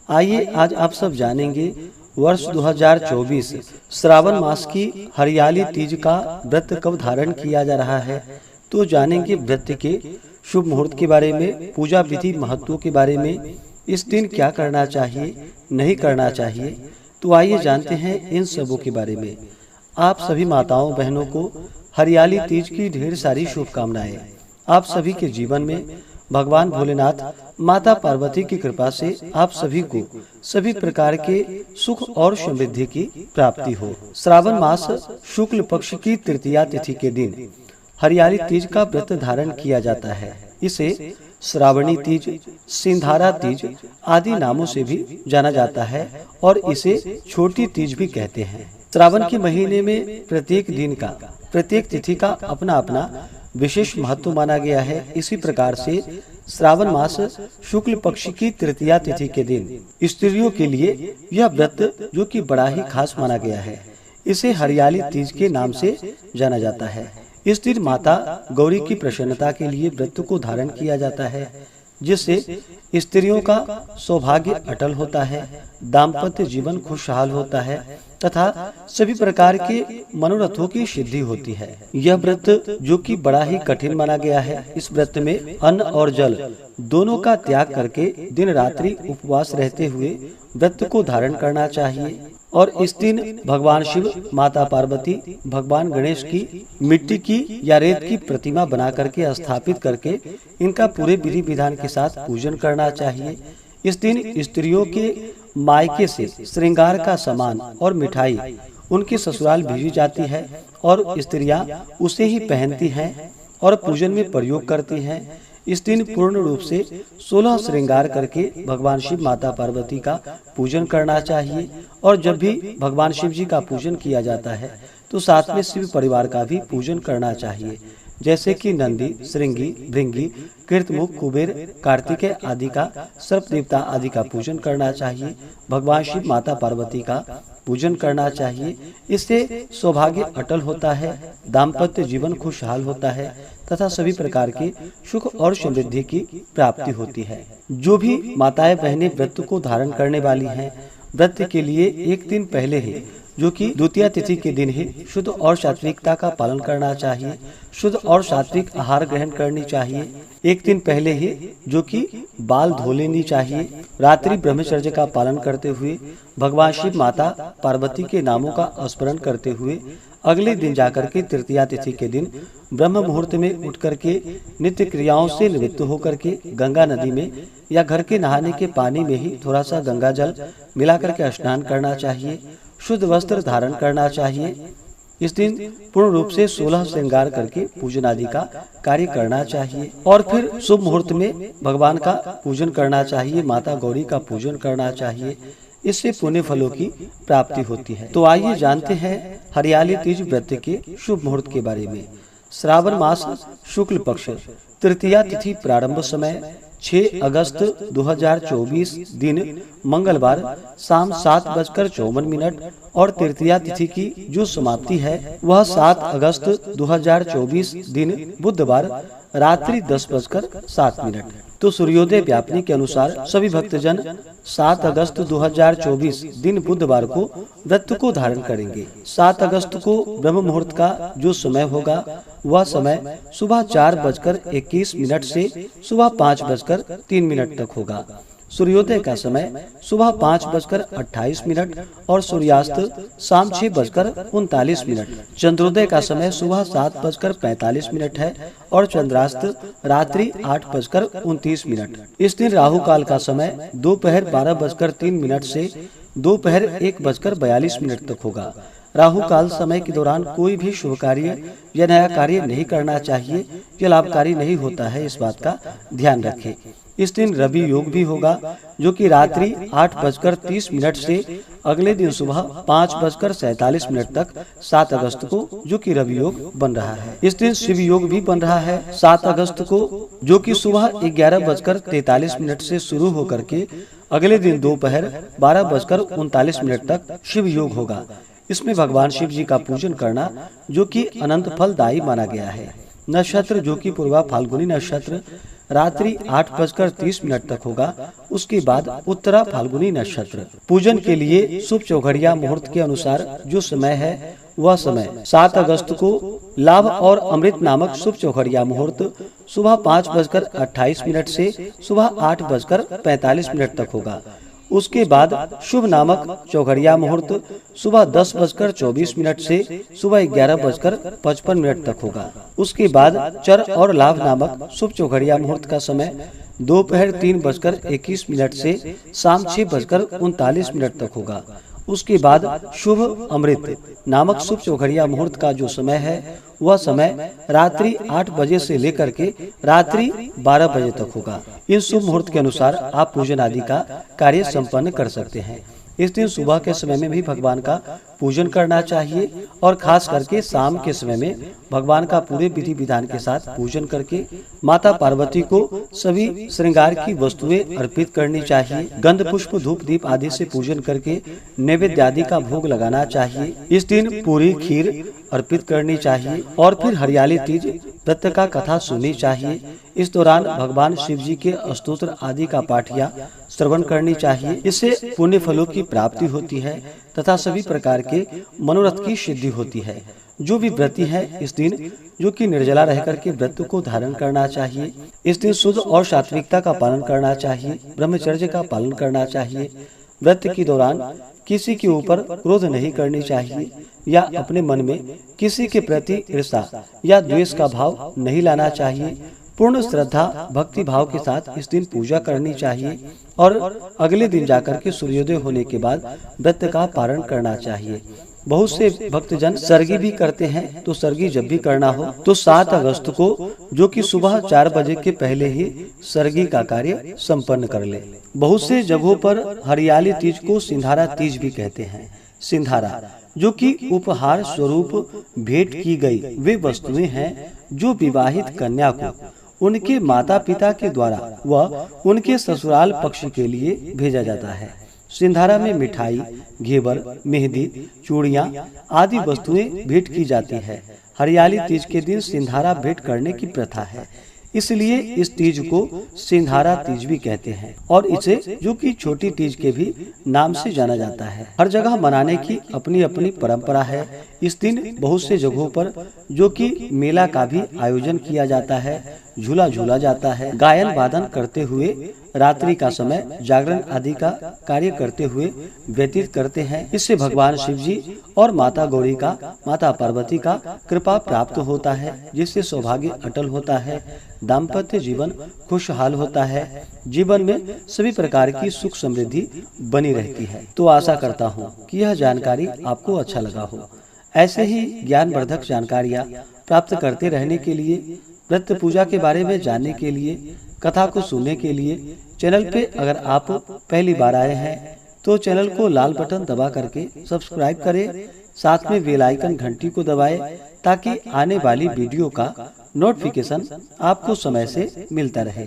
आइए आज आप सब जानेंगे वर्ष 2024 श्रावण मास की हरियाली तीज का व्रत कब धारण किया जा रहा है। तो जानेंगे व्रत के शुभ मुहूर्त के बारे में, पूजा विधि महत्व के बारे में, इस दिन क्या करना चाहिए नहीं करना चाहिए। तो आइए जानते हैं इन सबों के बारे में। आप सभी माताओं बहनों को हरियाली तीज की ढेर सारी शुभकामनाएं। आप सभी के जीवन में भगवान भोलेनाथ माता पार्वती की कृपा से आप सभी को सभी प्रकार के सुख और समृद्धि की प्राप्ति हो। श्रावण मास शुक्ल पक्ष की तृतीया तिथि के दिन हरियाली तीज का व्रत धारण किया जाता है। इसे श्रावणी तीज, सिंधारा तीज आदि नामों से भी जाना जाता है और इसे छोटी तीज भी कहते हैं। श्रावण के महीने में प्रत्येक दिन का, प्रत्येक तिथि का अपना अपना विशेष महत्व माना गया है। इसी प्रकार से श्रावण मास शुक्ल पक्ष की तृतीया तिथि के दिन स्त्रियों के लिए यह व्रत जो कि बड़ा ही खास माना गया है। इसे हरियाली तीज के नाम से जाना जाता है। इस दिन माता गौरी की प्रसन्नता के लिए व्रत को धारण किया जाता है, जिससे स्त्रियों का सौभाग्य अटल होता है, दाम्पत्य जीवन खुशहाल होता है तथा सभी प्रकार के मनोरथों की सिद्धि होती है। यह व्रत जो कि बड़ा ही कठिन माना गया है। इस व्रत में अन्न और जल दोनों का त्याग करके दिन रात्रि उपवास रहते हुए व्रत को धारण करना चाहिए। और इस दिन भगवान शिव, माता पार्वती, भगवान गणेश की मिट्टी की या रेत की प्रतिमा बना करके स्थापित करके इनका पूरे विधि विधान के साथ पूजन करना चाहिए। इस दिन स्त्रियों के मायके से श्रृंगार का सामान और मिठाई उनके ससुराल भेजी जाती है और स्त्रियां उसे ही पहनती हैं और पूजन में प्रयोग करती हैं। इस दिन पूर्ण रूप से 16 श्रृंगार करके भगवान शिव, माता पार्वती का पूजन करना चाहिए। और जब भी भगवान शिव जी का पूजन किया जाता है तो साथ में शिव परिवार का भी पूजन करना चाहिए, जैसे कि नंदी, श्रृंगी, भृंगी, कीर्तमुख, कुबेर, कार्तिकेय आदि का, सर्प देवता आदि का पूजन करना चाहिए। भगवान शिव, माता पार्वती का पूजन करना चाहिए। इससे सौभाग्य अटल होता है, दाम्पत्य जीवन खुशहाल होता है तथा सभी प्रकार के सुख और समृद्धि की प्राप्ति होती है। जो भी माताएं बहनें व्रत को धारण करने वाली हैं, व्रत के लिए एक दिन पहले ही, जो कि द्वितीया तिथि के दिन ही शुद्ध और सात्विकता का पालन करना चाहिए। शुद्ध और सात्विक आहार ग्रहण करनी चाहिए। एक दिन पहले ही जो कि बाल धो लेनी चाहिए। रात्रि ब्रह्मचर्य का पालन करते हुए भगवान शिव, माता पार्वती के नामों का स्मरण करते हुए अगले दिन जाकर के तृतीया तिथि के दिन ब्रह्म मुहूर्त में उठ करके नित्य क्रियाओं से निवृत्त होकर के गंगा नदी में या घर के नहाने के पानी में ही थोड़ा सा गंगा जल मिला करके स्नान करना चाहिए। शुद्ध वस्त्र धारण करना चाहिए। इस दिन पूर्ण रूप से 16 श्रृंगार करके पूजन आदि का कार्य करना चाहिए और फिर शुभ मुहूर्त में भगवान का पूजन करना चाहिए, माता गौरी का पूजन करना चाहिए। इससे पुण्य फलों की प्राप्ति होती है। तो आइए जानते हैं हरियाली तीज व्रत के शुभ मुहूर्त के बारे में। श्रावण मास शुक्ल पक्ष तृतीया तिथि प्रारंभ समय 6 अगस्त 2024 दिन मंगलवार शाम 7:54 और तृतीया तिथि की जो समाप्ति है वह 7 अगस्त 2024 दिन बुधवार रात्रि 10:07। तो सूर्योदय व्यापनी के अनुसार सभी भक्तजन 7 अगस्त 2024 दिन बुधवार को व्रत को धारण करेंगे। 7 अगस्त को ब्रह्म मुहूर्त का जो समय होगा वह समय सुबह 4:21 से सुबह 5:03 तक होगा। सूर्योदय का समय सुबह 5:28 और सूर्यास्त शाम 6:39। चंद्रोदय का समय सुबह 7:45 है और चंद्रास्त रात्रि 8:29। इस दिन राहु काल का समय दोपहर 12:03 से दोपहर 1:42 तक होगा। राहु काल समय के दौरान कोई भी शुभ कार्य या नया कार्य नहीं करना चाहिए। यह लाभकारी नहीं होता है, इस बात का ध्यान रखें। इस दिन रवि योग भी होगा, जो कि रात्रि 8:30 से अगले दिन सुबह 5:47 तक 7 अगस्त को जो कि रवि योग बन रहा है। इस दिन शिव योग भी बन रहा है 7 अगस्त को, जो कि सुबह 11:43 से शुरू होकर के अगले दिन दोपहर 12:39 तक शिव योग होगा। इसमें भगवान शिव जी का पूजन करना जो कि अनंत फलदायी माना गया है। नक्षत्र जो कि पूर्वा फाल्गुनी नक्षत्र रात्रि 8:30 तक होगा। उसके बाद उत्तरा फाल्गुनी नक्षत्र। पूजन के लिए शुभ चौघड़िया मुहूर्त के अनुसार जो समय है वह समय 7 अगस्त को लाभ और अमृत नामक शुभ चौघड़िया मुहूर्त सुबह 5:28 से सुबह 8:45 तक होगा। उसके बाद शुभ नामक चौघड़िया मुहूर्त सुबह 10:24 से सुबह 11:55 तक होगा। उसके बाद चर और लाभ नामक शुभ चौघड़िया मुहूर्त का समय दोपहर 3:21 से शाम 6:39 तक होगा। उसके बाद शुभ अमृत नामक शुभ चौघड़िया मुहूर्त का जो समय है वह समय रात्रि 8 बजे से लेकर के रात्रि 12 बजे तक होगा। इन शुभ मुहूर्त के अनुसार आप पूजन आदि का कार्य संपन्न कर सकते हैं। इस दिन सुबह के समय में भी भगवान का पूजन करना चाहिए और खास करके शाम के समय में भगवान का पूरे विधि विधान के साथ पूजन करके माता पार्वती को सभी श्रृंगार की वस्तुएं अर्पित करनी चाहिए। गंध पुष्प धूप दीप आदि से पूजन करके नैवेद्य आदि का भोग लगाना चाहिए। इस दिन पूरी खीर अर्पित करनी चाहिए और फिर हरियाली तीज व्रत का कथा सुननी चाहिए। इस दौरान भगवान शिव जी के स्तोत्र आदि का पाठ या श्रवण करनी चाहिए। इससे पुण्य फलों की प्राप्ति होती है तथा सभी प्रकार के मनोरथ की सिद्धि होती है। जो भी व्रती है इस दिन जो कि निर्जला रह करके व्रत को धारण करना चाहिए। इस दिन शुद्ध और सात्विकता का पालन करना चाहिए, ब्रह्मचर्य का पालन करना चाहिए। व्रत के दौरान किसी के ऊपर क्रोध नहीं करनी चाहिए या अपने मन में किसी के प्रति ईर्ष्या या द्वेष का भाव नहीं लाना चाहिए। पूर्ण श्रद्धा भक्ति भाव के साथ इस दिन पूजा करनी चाहिए और अगले दिन जाकर के सूर्योदय होने के बाद व्रत का पारण करना चाहिए। बहुत से भक्तजन सर्गी भी करते हैं, तो सर्गी जब भी करना हो तो 7 अगस्त को जो कि सुबह 4 बजे के पहले ही सर्गी का कार्य संपन्न कर ले। बहुत से जगहों पर हरियाली तीज को सिंधारा तीज भी कहते हैं। सिंधारा जो कि उपहार स्वरूप भेंट की गई वे वस्तुएं हैं जो विवाहित कन्या को उनके माता पिता के द्वारा व उनके ससुराल पक्ष के लिए भेजा जाता है। सिंधारा में मिठाई, घेवर, मेहंदी, चूड़ियां आदि वस्तुएं भेंट की जाती है। हरियाली तीज के दिन सिंधारा भेंट करने की प्रथा है, इसलिए इस तीज को सिंधारा तीज भी कहते हैं और इसे जो कि छोटी तीज के भी नाम से जाना जाता है। हर जगह मनाने की अपनी अपनी परंपरा है। इस दिन बहुत से जगहों पर जो कि मेला का भी आयोजन किया जाता है, झूला झूला जाता है। गायन वादन करते हुए रात्रि का समय जागरण आदि का कार्य करते हुए व्यतीत करते हैं। इससे भगवान शिव जी और माता गौरी का, माता पार्वती का कृपा प्राप्त होता है, जिससे सौभाग्य अटल होता है, दाम्पत्य जीवन खुशहाल होता है, जीवन में सभी प्रकार की सुख समृद्धि बनी रहती है। तो आशा करता हूँ कि यह जानकारी आपको अच्छा लगा हो। ऐसे ही ज्ञानवर्धक जानकारियाँ प्राप्त करते रहने के लिए, व्रत पूजा के बारे में जानने के लिए, कथा को सुनने के लिए चैनल पे अगर आप पहली बार आए हैं तो चैनल को लाल बटन दबा करके सब्सक्राइब करें, साथ में बेल आइकन घंटी को दबाएं ताकि आने वाली वीडियो का नोटिफिकेशन आपको समय से मिलता रहे।